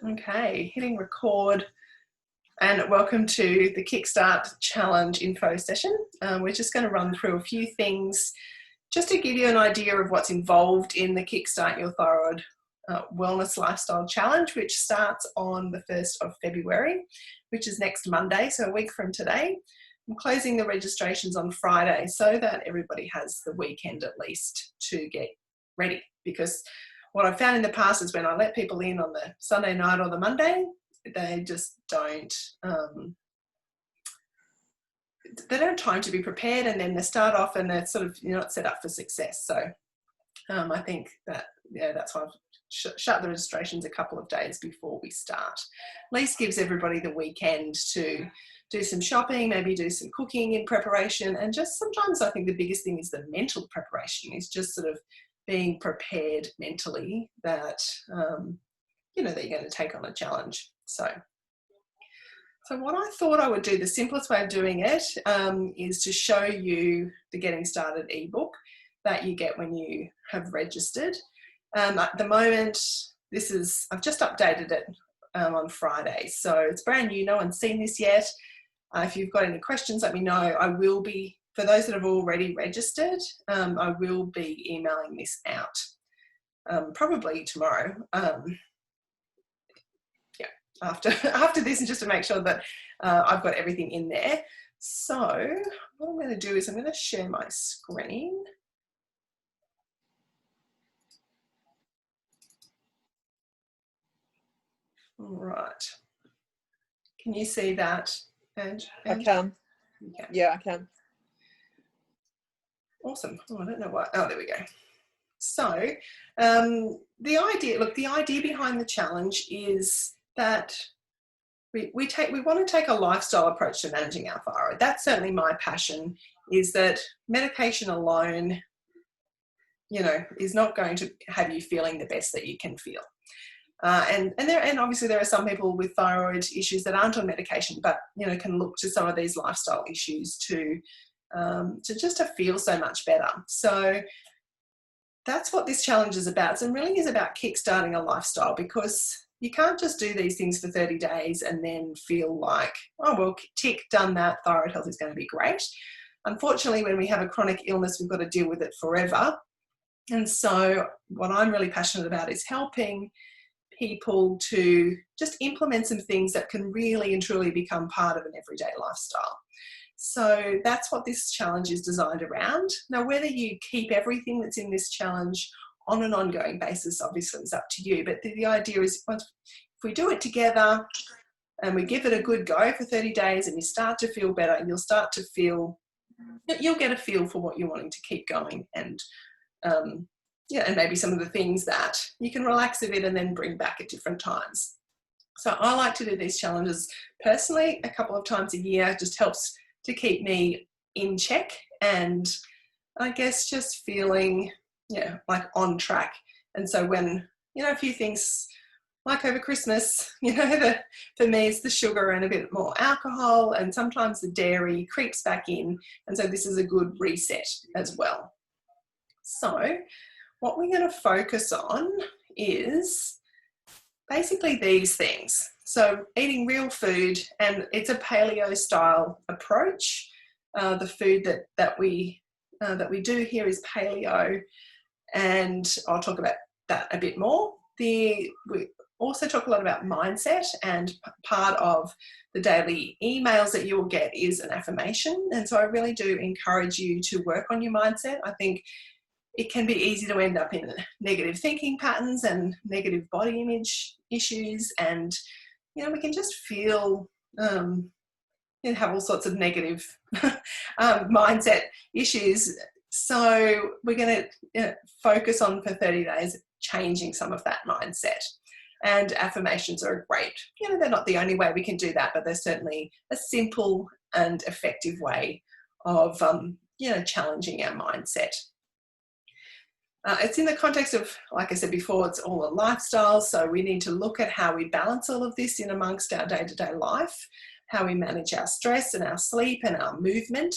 Okay, hitting record, and welcome to the Kickstart Challenge info session. We're just going to run through a few things just to give you an idea of what's involved in the Kickstart Your Thyroid Wellness Lifestyle Challenge, which starts on the 1st of February, which is next Monday, so a week from today. I'm closing the registrations on Friday so that everybody has the weekend at least to get ready, because what I've found in the past is when I let people in on the Sunday night or the Monday, they just don't have time to be prepared, and then they start off and they're sort of not set up for success. So I think that that's why I've shut the registrations a couple of days before we start. At least gives everybody the weekend to do some shopping, maybe do some cooking in preparation, and just sometimes I think the biggest thing is the mental preparation, is just sort of being prepared mentally that that you're going to take on a challenge. So what I thought I would do, the simplest way of doing it is to show you the Getting Started ebook that you get when you have registered. At the moment, I've just updated it on Friday, so it's brand new. No one's seen this yet. If you've got any questions, let me know. I will be, for those that have already registered, I will be emailing this out probably tomorrow. After this, and just to make sure that I've got everything in there. So what I'm going to do is I'm going to share my screen. All right. Can you see that, Ange? I can. Yeah, I can. Awesome. Oh, I don't know what. Oh, there we go. So the idea behind the challenge is that we want to take a lifestyle approach to managing our thyroid. That's certainly my passion, is that medication alone, is not going to have you feeling the best that you can feel. And obviously there are some people with thyroid issues that aren't on medication, but can look to some of these lifestyle issues to feel so much better. So that's what this challenge is about. So it really is about kickstarting a lifestyle, because you can't just do these things for 30 days and then feel like, oh, well, tick, done that, thyroid health is going to be great. Unfortunately, when we have a chronic illness, we've got to deal with it forever. And so what I'm really passionate about is helping people to just implement some things that can really and truly become part of an everyday lifestyle. So that's what this challenge is designed around. Now, whether you keep everything that's in this challenge on an ongoing basis, obviously is up to you. But the idea is, if we do it together and we give it a good go for 30 days and you start to feel better, and you'll get a feel for what you're wanting to keep going, and and maybe some of the things that you can relax a bit and then bring back at different times. So I like to do these challenges personally a couple of times a year. It just helps to keep me in check, and I guess just feeling like on track. And so when a few things, like over Christmas, for me it's the sugar and a bit more alcohol, and sometimes the dairy creeps back in, and so this is a good reset as well. So what we're going to focus on is basically these things. So eating real food, and it's a paleo-style approach. The food that we do here is paleo, and I'll talk about that a bit more. We also talk a lot about mindset, and part of the daily emails that you will get is an affirmation. And so I really do encourage you to work on your mindset. I think it can be easy to end up in negative thinking patterns and negative body image issues, and we can just feel have all sorts of negative mindset issues. So we're going to focus on, for 30 days, changing some of that mindset. And affirmations are great. They're not the only way we can do that, but they're certainly a simple and effective way of challenging our mindset. It's in the context of, like I said before, it's all a lifestyle. So we need to look at how we balance all of this in amongst our day-to-day life. How we manage our stress and our sleep and our movement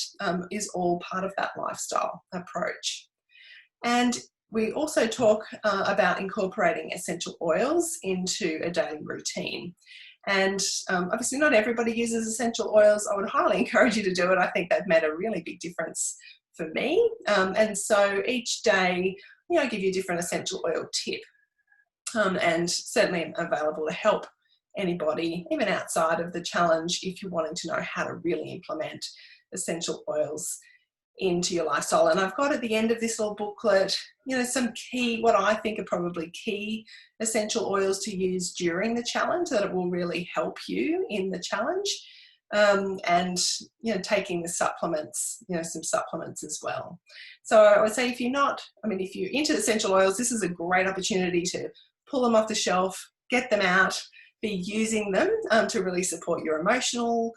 is all part of that lifestyle approach. And we also talk about incorporating essential oils into a daily routine. And obviously not everybody uses essential oils. I would highly encourage you to do it. I think they've made a really big difference for me. And so each day, I give you a different essential oil tip, and certainly available to help anybody, even outside of the challenge, if you're wanting to know how to really implement essential oils into your lifestyle. And I've got at the end of this little booklet, some key, what I think are probably key essential oils to use during the challenge that it will really help you in the challenge. And taking the supplements, some supplements as well. So I would say if you're into essential oils, this is a great opportunity to pull them off the shelf, get them out, be using them to really support your emotional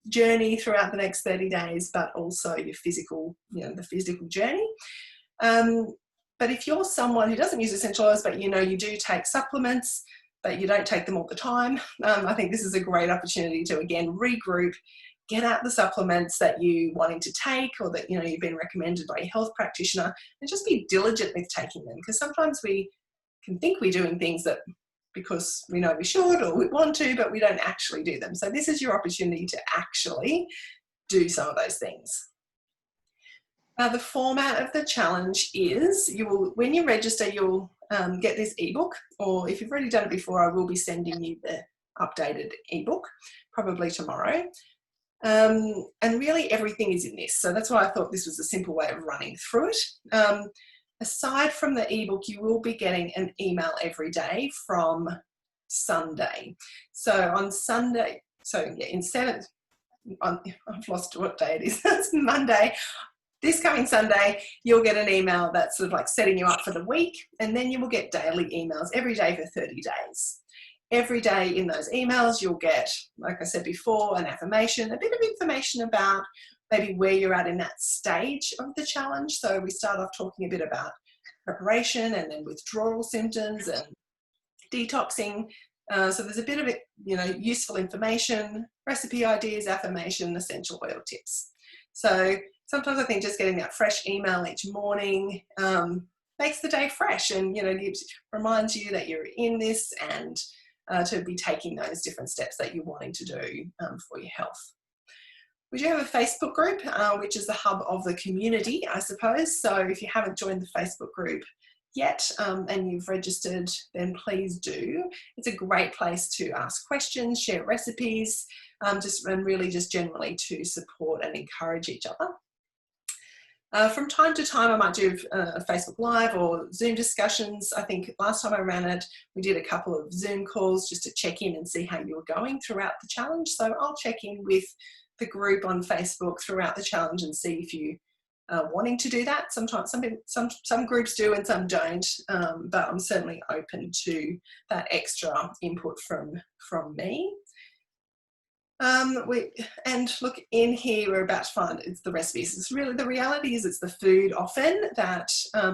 journey throughout the next 30 days, but also your physical, the physical journey. But if you're someone who doesn't use essential oils, but you do take supplements, but you don't take them all the time, I think this is a great opportunity to, again, regroup, get out the supplements that you wanting to take or that, you've been recommended by your health practitioner, and just be diligent with taking them, because sometimes we can think we're doing things that because we know we should or we want to, but we don't actually do them. So this is your opportunity to actually do some of those things. Now, the format of the challenge is when you register, you'll get this ebook, or if you've already done it before, I will be sending you the updated ebook probably tomorrow. And really everything is in this. So that's why I thought this was a simple way of running through it. Aside from the ebook, you will be getting an email every day from Sunday. So on Sunday, I've lost what day it is. That's Monday. This coming Sunday, you'll get an email that's sort of like setting you up for the week, and then you will get daily emails every day for 30 days. Every day in those emails, you'll get, like I said before, an affirmation, a bit of information about maybe where you're at in that stage of the challenge. So we start off talking a bit about preparation and then withdrawal symptoms and detoxing. So there's a bit of it, useful information, recipe ideas, affirmation, essential oil tips. So sometimes I think just getting that fresh email each morning makes the day fresh, and reminds you that you're in this, and to be taking those different steps that you're wanting to do for your health. We do have a Facebook group, which is the hub of the community, I suppose. So if you haven't joined the Facebook group yet and you've registered, then please do. It's a great place to ask questions, share recipes, and really just generally to support and encourage each other. From time to time, I might do a Facebook Live or Zoom discussions. I think last time I ran it, we did a couple of Zoom calls just to check in and see how you were going throughout the challenge. So I'll check in with the group on Facebook throughout the challenge and see if you are wanting to do that. Sometimes some groups do and some don't, but I'm certainly open to that extra input from me. And look, in here we're about to find it's the recipes. It's really, the reality is it's the food often that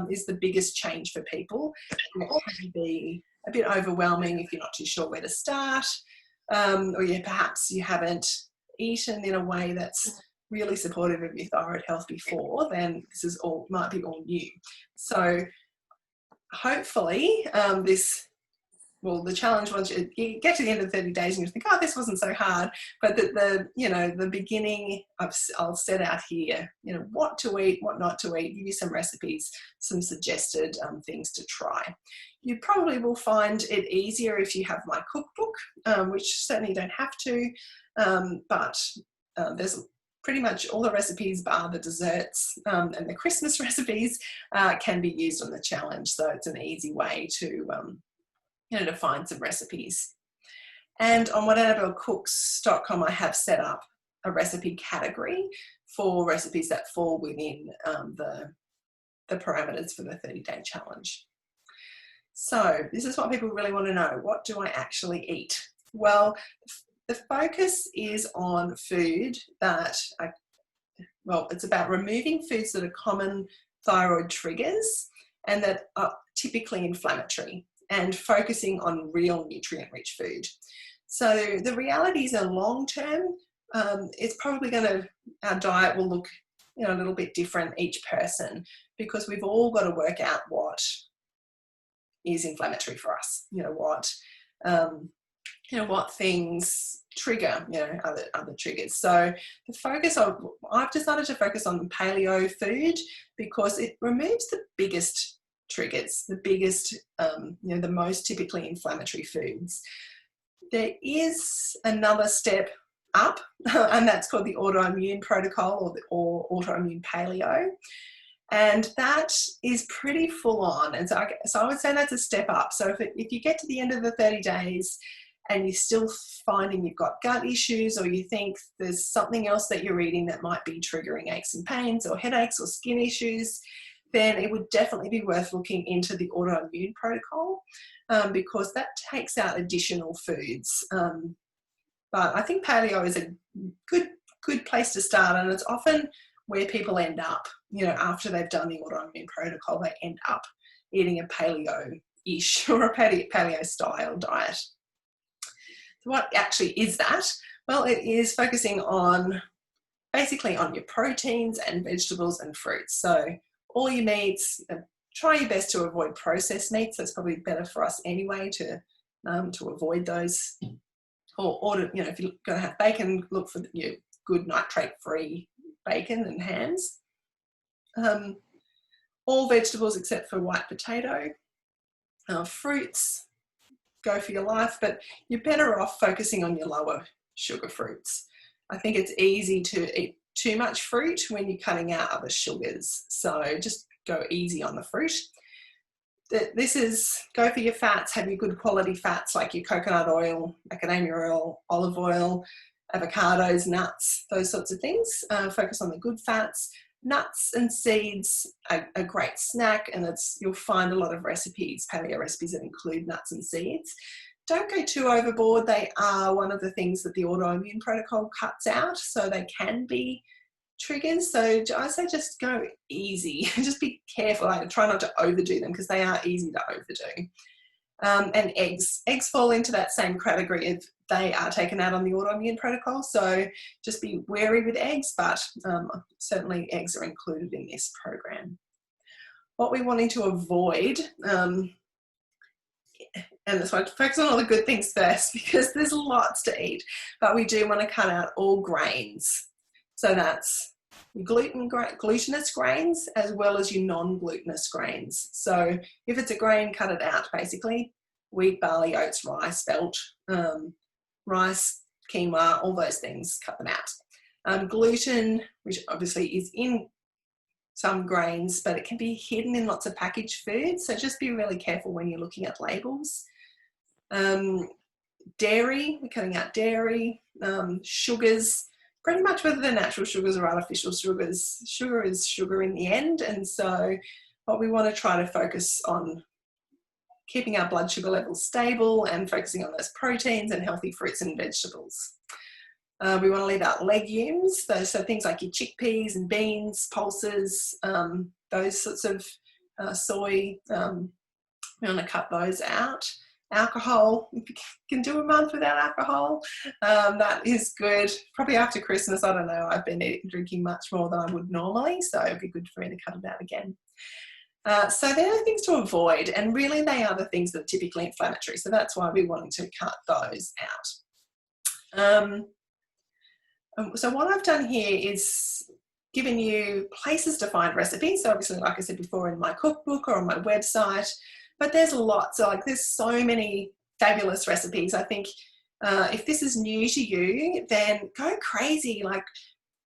is the biggest change for people. It can be a bit overwhelming if you're not too sure where to start, or perhaps you haven't eaten in a way that's really supportive of your thyroid health before, then this might be all new. So hopefully the challenge, once you get to the end of 30 days and you think, oh, this wasn't so hard, but the beginning, I'll set out here, what to eat, what not to eat, give you some recipes, some suggested things to try. You probably will find it easier if you have my cookbook, which certainly you don't have to, but there's pretty much all the recipes bar the desserts and the Christmas recipes can be used on the challenge. So it's an easy way to find some recipes. And on whatannabellecooks.com, I have set up a recipe category for recipes that fall within the parameters for the 30-day challenge. So this is what people really want to know. What do I actually eat? Well, the focus is on food it's about removing foods that are common thyroid triggers and that are typically inflammatory, and focusing on real nutrient-rich food. So the reality is, in long term, it's probably our diet will look a little bit different each person. because we've all got to work out what is inflammatory for us, what things trigger, other triggers. So I've decided to focus on paleo food because it removes the biggest triggers, the biggest, the most typically inflammatory foods. There is another step up, and that's called the Autoimmune Protocol or Autoimmune Paleo. And that is pretty full on. And so I would say that's a step up. So if you get to the end of the 30 days and you're still finding you've got gut issues, or you think there's something else that you're eating that might be triggering aches and pains or headaches or skin issues, then it would definitely be worth looking into the Autoimmune Protocol, because that takes out additional foods. But I think paleo is a good place to start, and it's often where people end up, after they've done the Autoimmune Protocol, they end up eating a paleo-ish or a paleo-style diet. So what actually is that? Well, it is focusing basically on your proteins and vegetables and fruits. So all your meats, try your best to avoid processed meats. That's probably better for us anyway to avoid those. Or if you're going to have bacon, look for your good nitrate-free bacon and hams. All vegetables except for white potato. Fruits, go for your life, but you're better off focusing on your lower sugar fruits. I think it's easy to eat too much fruit when you're cutting out other sugars, so just go easy on the fruit. This is, go for your fats, have your good quality fats like your coconut oil, macadamia oil, olive oil, avocados, nuts, those sorts of things. Focus on the good fats. Nuts and seeds are a great snack, and you'll find a lot of recipes, paleo recipes, that include nuts and seeds. Don't go too overboard. They are one of the things that the Autoimmune Protocol cuts out, so they can be triggers. So I say just go easy. Just be careful. Try not to overdo them because they are easy to overdo. And eggs fall into that same category if they are taken out on the Autoimmune Protocol. So just be wary with eggs, but certainly eggs are included in this program. What we're wanting to avoid, and that's why I focus on all the good things first, because there's lots to eat, but we do want to cut out all grains. So that's glutinous grains as well as your non-glutinous grains. So if it's a grain, cut it out basically. Wheat, barley, oats, rice, spelt, rice, quinoa, all those things, cut them out. Gluten, which obviously is in some grains, but it can be hidden in lots of packaged foods. So just be really careful when you're looking at labels. Dairy, we're cutting out dairy. Sugars, pretty much whether they're natural sugars or artificial sugars, sugar is sugar in the end. And so what we want to try to focus on keeping our blood sugar levels stable and focusing on those proteins and healthy fruits and vegetables. We want to leave out legumes, so things like your chickpeas and beans, pulses, those sorts of soy, we want to cut those out. Alcohol, if you can do a month without alcohol, that is good. Probably after Christmas, I don't know, I've been drinking much more than I would normally, so it'd be good for me to cut it out again. So they're the things to avoid, and really they are the things that are typically inflammatory, so that's why we're wanting to cut those out. So what I've done here is given you places to find recipes. So obviously, like I said before, in my cookbook or on my website, but there's lots. So there's so many fabulous recipes. I think if this is new to you, then go crazy.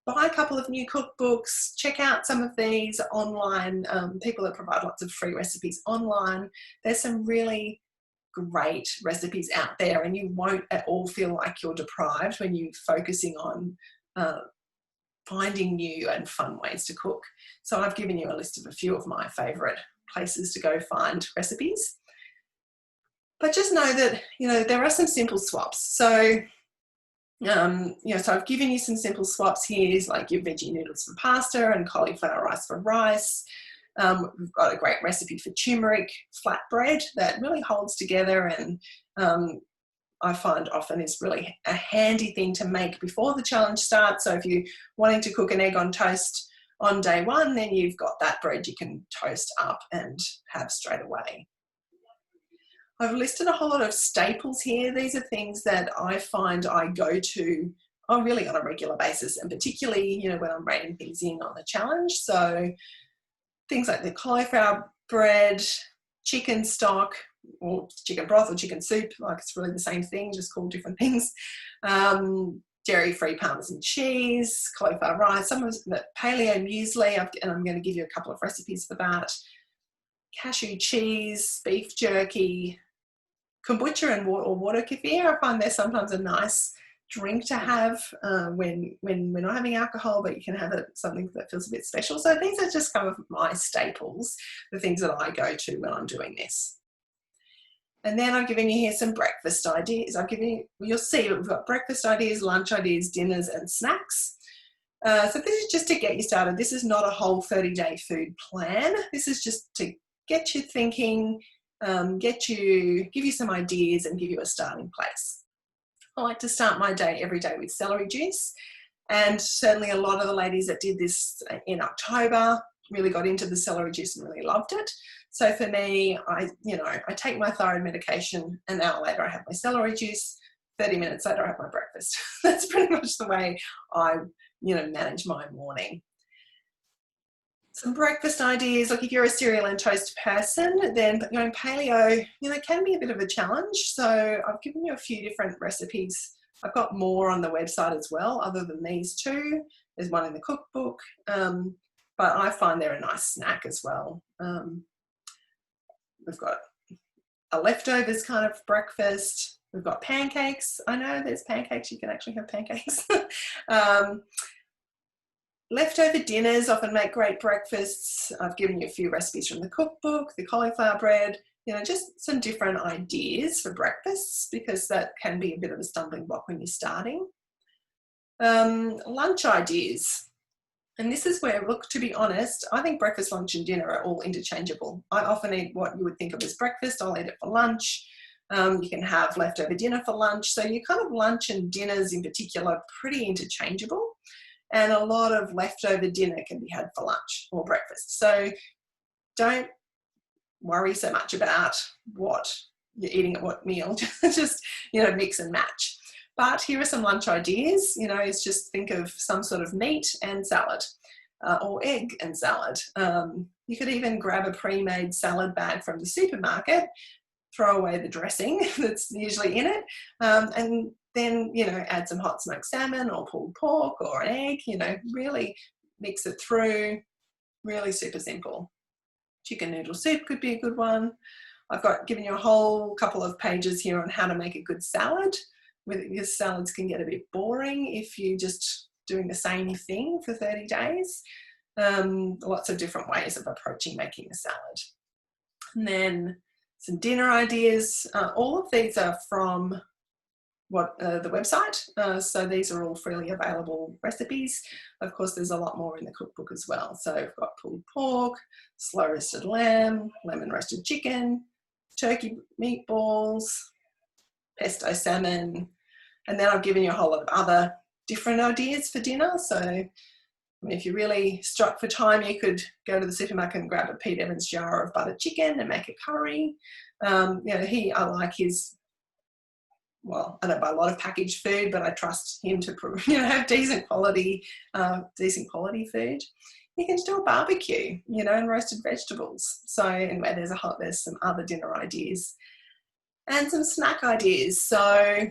Buy a couple of new cookbooks, check out some of these online, people that provide lots of free recipes online. There's some really great recipes out there, and you won't at all feel like you're deprived when you're focusing on finding new and fun ways to cook. So I've given you a list of a few of my favourite places to go find recipes. But just know that, there are some simple swaps. So, so I've given you some simple swaps here, like your veggie noodles for pasta and cauliflower rice for rice. We've got a great recipe for turmeric flatbread that really holds together, and I find often is really a handy thing to make before the challenge starts. So if you're wanting to cook an egg on toast on day one, then you've got that bread you can toast up and have straight away. I've listed a whole lot of staples here. These are things that I find I go to really on a regular basis, and particularly, when I'm reining things in on the challenge. So things like the cauliflower bread, chicken stock, or chicken broth or chicken soup, like it's really the same thing, just called different things. Dairy-free Parmesan cheese, cauliflower rice, some of the paleo muesli, and I'm going to give you a couple of recipes for that. Cashew cheese, beef jerky, kombucha or water kefir. I find they're sometimes a nice drink to have when we're not having alcohol, but you can have something that feels a bit special. So these are just kind of my staples, the things that I go to when I'm doing this. And then I've given you here some breakfast ideas. You'll see we've got breakfast ideas, lunch ideas, dinners, and snacks. So this is just to get you started. This is not a whole 30-day food plan. This is just to get you thinking, give you some ideas and give you a starting place. I like to start my day every day with celery juice. And certainly a lot of the ladies that did this in October really got into the celery juice and really loved it. So for me, I take my thyroid medication, an hour later I have my celery juice, 30 minutes later I have my breakfast. That's pretty much the way I, manage my morning. Some breakfast ideas, like if you're a cereal and toast person, then going paleo, can be a bit of a challenge. So I've given you a few different recipes. I've got more on the website as well, other than these two. There's one in the cookbook, but I find they're a nice snack as well. We've got a leftovers kind of breakfast. We've got pancakes. I know there's pancakes. You can actually have pancakes. Leftover dinners often make great breakfasts. I've given you a few recipes from the cookbook, the cauliflower bread, just some different ideas for breakfasts, because that can be a bit of a stumbling block when you're starting. Lunch ideas. And this is where, look, to be honest, I think breakfast, lunch and dinner are all interchangeable. I often eat what you would think of as breakfast. I'll eat it for lunch. You can have leftover dinner for lunch. So your kind of lunch and dinners in particular are pretty interchangeable. And a lot of leftover dinner can be had for lunch or breakfast. So don't worry so much about what you're eating at what meal. Just, mix and match. But here are some lunch ideas. It's just think of some sort of meat and salad, or egg and salad. You could even grab a pre-made salad bag from the supermarket, throw away the dressing that's usually in it, and then, add some hot smoked salmon or pulled pork or an egg, really mix it through. Really super simple. Chicken noodle soup could be a good one. I've given you a whole couple of pages here on how to make a good salad. Because salads can get a bit boring if you're just doing the same thing for 30 days. Lots of different ways of approaching making a salad. And then some dinner ideas. All of these are from the website. So these are all freely available recipes. Of course, there's a lot more in the cookbook as well. So we've got pulled pork, slow roasted lamb, lemon roasted chicken, turkey meatballs, pesto salmon, and then I've given you a whole lot of other different ideas for dinner. So if you're really struck for time, you could go to the supermarket and grab a Pete Evans jar of buttered chicken and make a curry. I like his, I don't buy a lot of packaged food, but I trust him to have decent quality food. You can do a barbecue, and roasted vegetables. So anyway, there's some other dinner ideas. And some snack ideas. So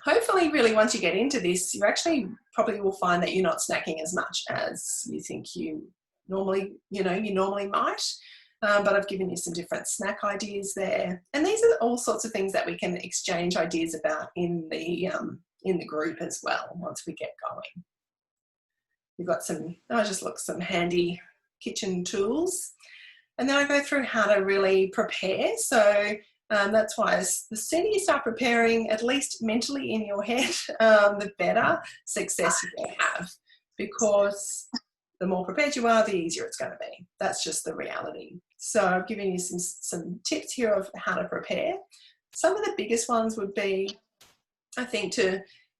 hopefully really once you get into this, you actually probably will find that you're not snacking as much as you think you normally might. But I've given you some different snack ideas there. And these are all sorts of things that we can exchange ideas about in the group as well once we get going. We've got some handy kitchen tools. And then I go through how to really prepare. So that's why the sooner you start preparing, at least mentally in your head, the better success you can have, because the more prepared you are, the easier it's going to be. That's just the reality. So I've given you some tips here of how to prepare. Some of the biggest ones would be, I think,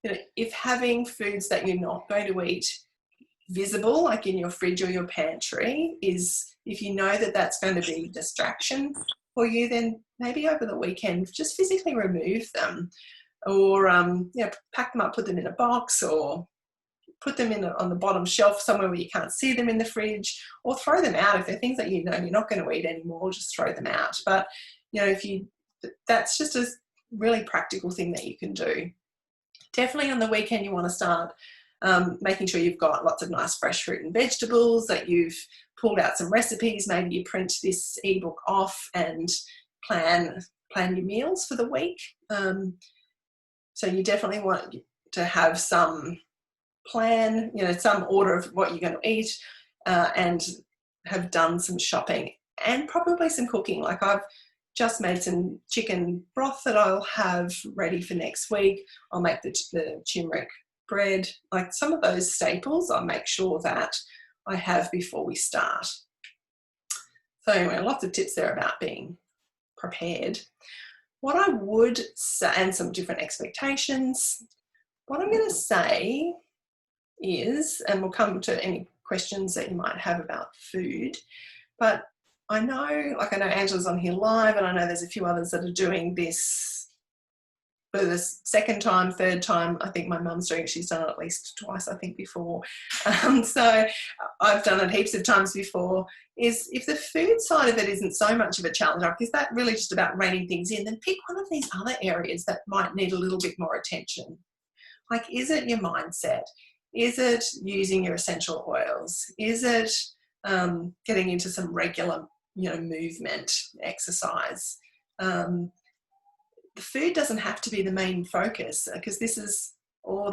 if having foods that you're not going to eat visible, like in your fridge or your pantry, is if you know that that's going to be a distraction for you, then maybe over the weekend just physically remove them, or pack them up, put them in a box, or put them on the bottom shelf somewhere where you can't see them in the fridge, or throw them out if they're things that you know you're not going to eat anymore. Just throw them out. But that's just a really practical thing that you can do. Definitely on the weekend you want to start making sure you've got lots of nice fresh fruit and vegetables, that you've pulled out some recipes. Maybe you print this ebook off and plan your meals for the week. So you definitely want to have some plan, some order of what you're going to eat, and have done some shopping and probably some cooking. Like I've just made some chicken broth that I'll have ready for next week. I'll make the turmeric bread, like some of those staples I'll make sure that I have before we start. So anyway, lots of tips there about being prepared. What I would say, and some different expectations, what I'm going to say is, and we'll come to any questions that you might have about food, but I know Angela's on here live, and I know there's a few others that are doing this for the second time, third time. I think my mum's doing it. She's done it at least twice, I think, before. So I've done it heaps of times before. Is if the food side of it isn't so much of a challenge, is that really just about reining things in, then pick one of these other areas that might need a little bit more attention. Like, is it your mindset? Is it using your essential oils? Is it getting into some regular, movement, exercise? The food doesn't have to be the main focus, because this is all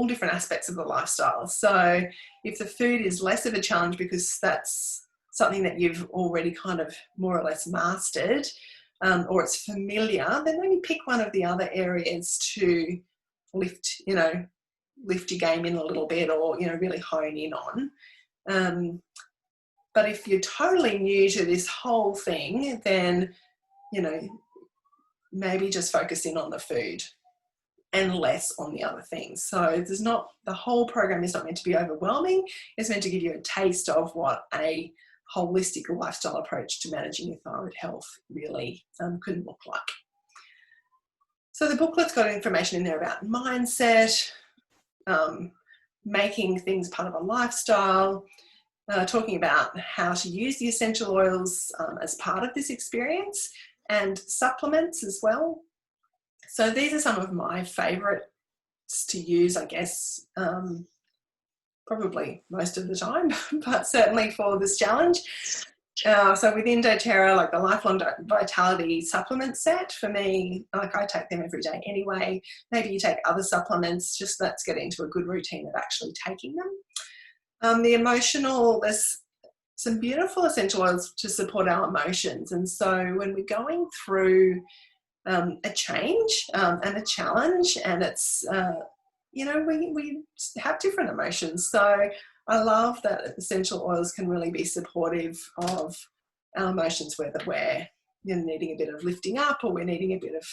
different aspects of the lifestyle. So if the food is less of a challenge because that's something that you've already kind of more or less mastered, or it's familiar, then maybe pick one of the other areas to lift your game in a little bit, or, really hone in on. But if you're totally new to this whole thing, then, maybe just focus in on the food and less on the other things. So the whole program is not meant to be overwhelming. It's meant to give you a taste of what a holistic lifestyle approach to managing your thyroid health really could look like. So the booklet's got information in there about mindset, making things part of a lifestyle, talking about how to use the essential oils as part of this experience, and supplements as well. So these are some of my favourites to use, I guess, probably most of the time, but certainly for this challenge. So within doTERRA, like the Lifelong Vitality supplement set, for me, I take them every day anyway. Maybe you take other supplements, just let's get into a good routine of actually taking them. The emotional, there's some beautiful essential oils to support our emotions. And so when we're going through a change and a challenge, and it's, we have different emotions. So I love that essential oils can really be supportive of our emotions, whether we're needing a bit of lifting up, or we're needing a bit of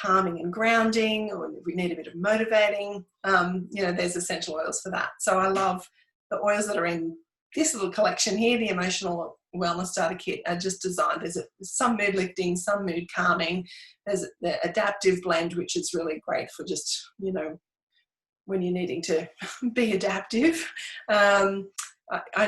calming and grounding, or we need a bit of motivating. There's essential oils for that. So I love the oils that are in this little collection here. The Emotional Wellness Starter Kit are just designed. There's some mood lifting, some mood calming. There's the adaptive blend, which is really great for just, when you're needing to be adaptive. I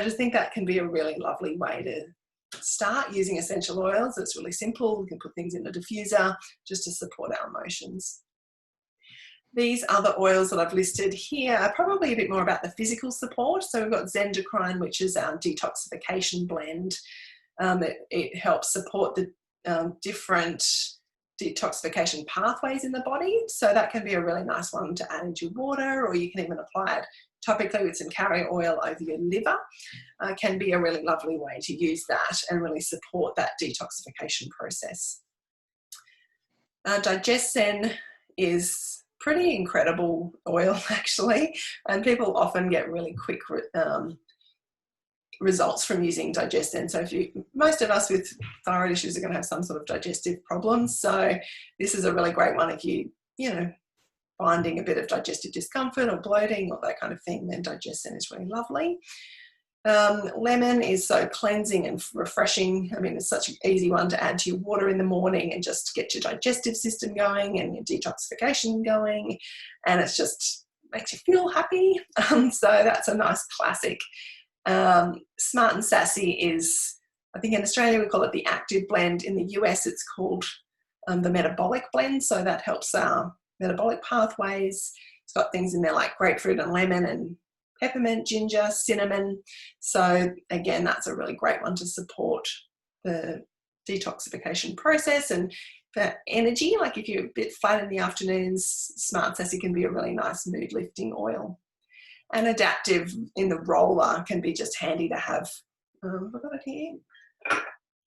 just think that can be a really lovely way to start using essential oils. It's really simple. We can put things in a diffuser just to support our emotions. These other oils that I've listed here are probably a bit more about the physical support. So we've got Zendocrine, which is our detoxification blend. It helps support the different detoxification pathways in the body. So that can be a really nice one to add into water, or you can even apply it topically with some carrier oil over your liver. Can be a really lovely way to use that and really support that detoxification process. DigestZen is pretty incredible oil, actually, and people often get really quick results from using DigestZen. So most of us with thyroid issues are going to have some sort of digestive problems. So this is a really great one if you finding a bit of digestive discomfort or bloating or that kind of thing, then digestin is really lovely. Lemon is so cleansing and refreshing. I mean, it's such an easy one to add to your water in the morning and just get your digestive system going and your detoxification going, and it's just makes you feel happy. So that's a nice classic. Smart and Sassy is, I think in Australia we call it the active blend. In the US it's called the metabolic blend, so that helps our metabolic pathways. It's got things in there like grapefruit and lemon and peppermint, ginger, cinnamon. So again, that's a really great one to support the detoxification process. And for energy, like if you're a bit flat in the afternoons, Smart Sassy can be a really nice mood lifting oil. And Adaptive in the roller can be just handy to have. I've got it here.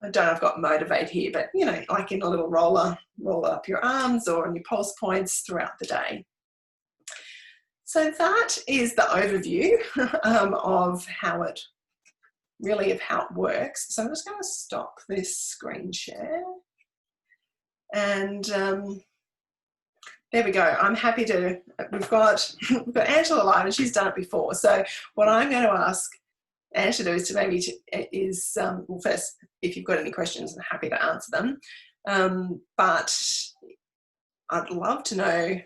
I don't know, I've got Motivate here, but you know, like in a little roller, roll up your arms or on your pulse points throughout the day. So that is the overview of how it works. So I'm just going to stop this screen share. And there we go. I'm happy to, we've got Angela live and she's done it before. So what I'm going to ask Ange to do is well, first, if you've got any questions, I'm happy to answer them. But I'd love to know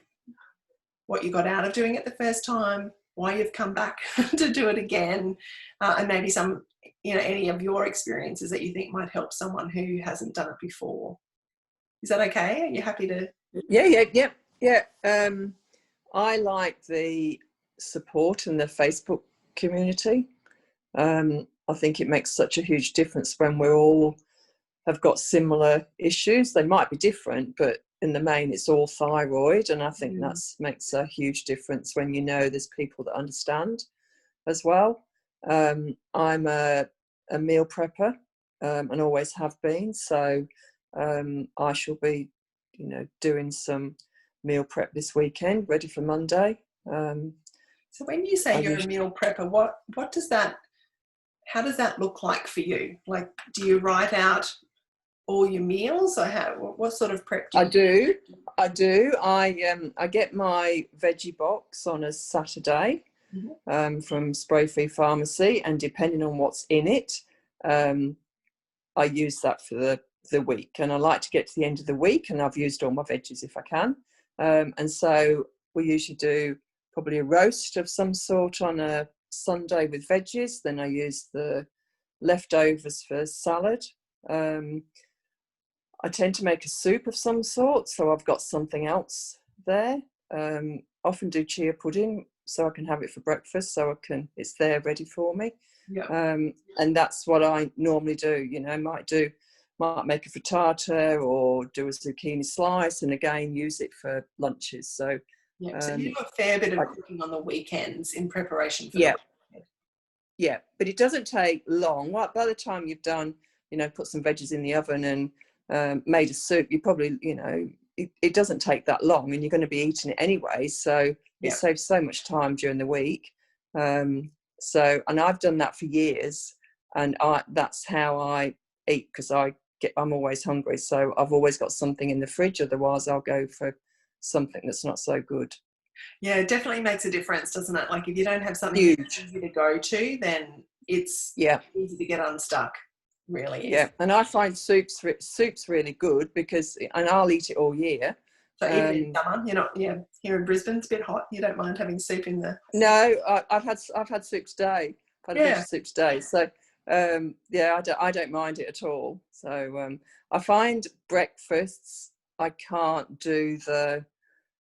what you got out of doing it the first time, why you've come back to do it again, and maybe some, any of your experiences that you think might help someone who hasn't done it before. Is that okay? Are you happy to? Yeah. I like the support in the Facebook community. I think it makes such a huge difference when we all have got similar issues. They might be different, but in the main it's all thyroid, and I think that makes a huge difference when there's people that understand as well. I'm a meal prepper and always have been, so I shall be doing some meal prep this weekend, ready for Monday. So when you say you're a meal prepper, what does that, how does that look like for you? Like, do you write out all your meals, or what sort of prep do you do? I do. I get my veggie box on a Saturday from Spray Free Pharmacy, and depending on what's in it, I use that for the week. And I like to get to the end of the week and I've used all my veggies if I can. And so we usually do probably a roast of some sort on a Sunday with veggies. Then I use the leftovers for salad. I tend to make a soup of some sort, so I've got something else there. Often do chia pudding, so I can have it for breakfast, so it's there ready for me. Yeah. And that's what I normally do. Might make a frittata or do a zucchini slice, and again use it for lunches. So so you do a fair bit of cooking on the weekends in preparation for the weekend. Yeah, but it doesn't take long. By the time you've done, put some veggies in the oven and made a soup, you probably, it doesn't take that long, and you're going to be eating it anyway, so it saves so much time during the week. And I've done that for years, and that's how I eat, because I'm always hungry, so I've always got something in the fridge, otherwise I'll go for something that's not so good. Yeah, it definitely makes a difference, doesn't it? Like if you don't have something that's easy to go to, then it's easy to get unstuck. Really is. Yeah, and I find soup's really good and I'll eat it all year. So even in summer, here in Brisbane it's a bit hot. You don't mind having soup in the? No, I've had soup today. I've had soup today, so I don't mind it at all. So I find breakfasts, I can't do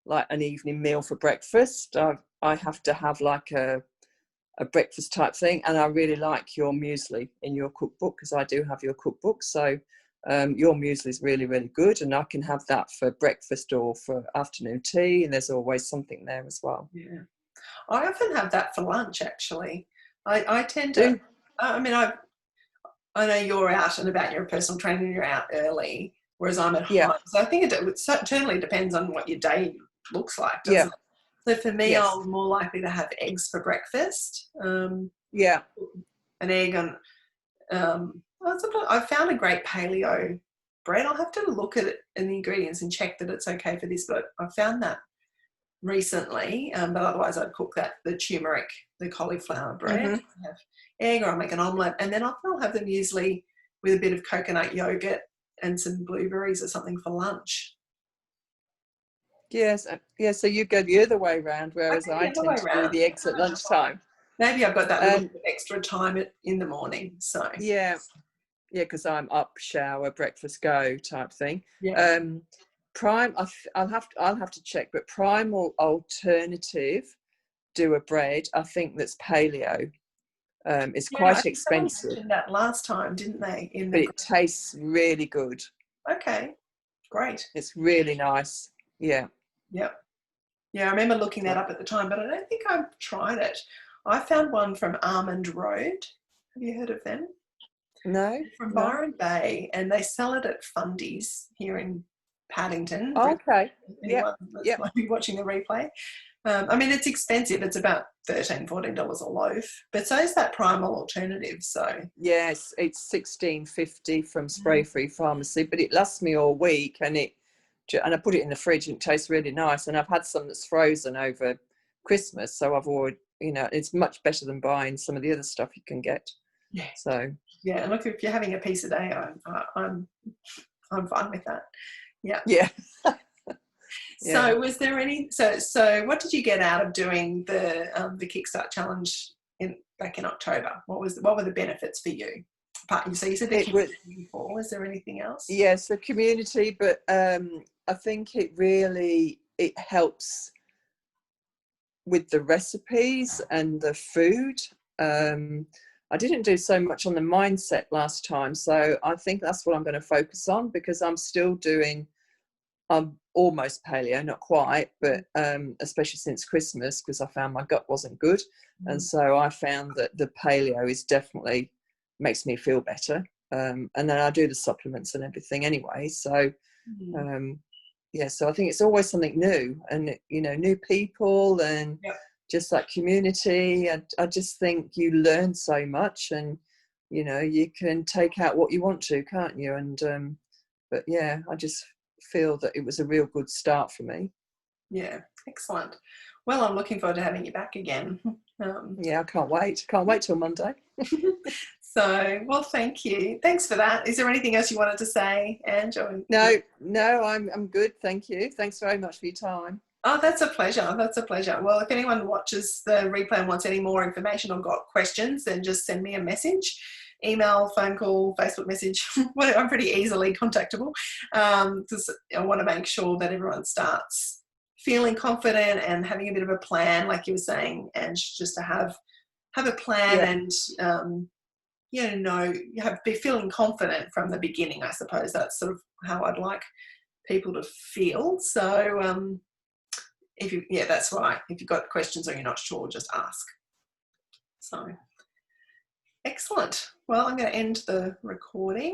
an evening meal for breakfast. I have to have like a breakfast type thing, and I really like your muesli in your cookbook, because I do have your cookbook, so your muesli is really, really good, and I can have that for breakfast or for afternoon tea, and there's always something there as well. Yeah, I often have that for lunch actually. I tend to, I mean, I know you're out and about, you're a personal trainer and you're out early, whereas I'm at home, so I think it certainly depends on what your day looks like, doesn't it? So for me, I'm more likely to have eggs for breakfast. An egg and I've found a great paleo bread. I'll have to look at it and the ingredients and check that it's okay for this, but I found that recently, but otherwise I'd cook the turmeric, the cauliflower bread, Mm-hmm. have egg, or I'll make an omelette, and then I'll have them usually with a bit of coconut yogurt and some blueberries or something for lunch. Yes, yeah. So you go the other way around, I whereas go I the other tend way to do around. the eggs at lunchtime. Maybe I've got that little Um, bit of extra time in the morning. So yeah, yeah, because I'm up, shower, breakfast, go type thing. yeah, Prime, I'll have to check, but Primal Alternative do a bread. I think that's paleo. It's yeah. I quite think someone expensive, mentioned that last time, didn't they? In but the it tastes really good. okay, great. It's really nice. Yeah. Yep. Yeah, I remember looking that up at the time, but I don't think I've tried it. I found one from Almond Road. Have you heard of them? No, From no. Byron Bay, and they sell it at Fundies here in Paddington. Okay. Yep. Anyone that's Yep. might be watching the replay. I mean, it's expensive. It's about $13-14 a loaf, but so is that Primal Alternative. So Yes, it's $16.50 from Spray Free Pharmacy, but it lasts me all week, and I put it in the fridge and it tastes really nice. And I've had some that's frozen over Christmas, so I've already, it's much better than buying some of the other stuff you can get. yeah, So yeah. And look, if you're having a piece a day, I'm fine with that. Yeah. yeah. So Yeah. was there any? So what did you get out of doing the Kickstart challenge back in October? What were the benefits for you? So you said the community before. Was there anything else? Yes, the community, but I think it helps with the recipes and the food. I didn't do so much on the mindset last time, so I think that's what I'm going to focus on, because I'm almost paleo, not quite, but especially since Christmas, because I found my gut wasn't good. And so I found that the paleo is definitely makes me feel better. And then I do the supplements and everything anyway. So, so I think it's always something new, and, new people, and just that community. I just think you learn so much, and, you can take out what you want to, can't you? And, but yeah, I just feel that it was a real good start for me. Yeah, excellent. Well, I'm looking forward to having you back again. Yeah, I can't wait till Monday. So, well, thank you. Thanks for that. Is there anything else you wanted to say, Ange? No, I'm good. Thank you. Thanks very much for your time. Oh, that's a pleasure. That's a pleasure. Well, if anyone watches the replay and wants any more information or got questions, then just send me a message. Email, phone call, Facebook message. I'm pretty easily contactable, because I want to make sure that everyone starts feeling confident and having a bit of a plan, like you were saying, and just to have a plan and be feeling confident from the beginning. I suppose that's sort of how I'd like people to feel. So that's right. If you've got questions or you're not sure, just ask. So excellent. Well, I'm going to end the recording.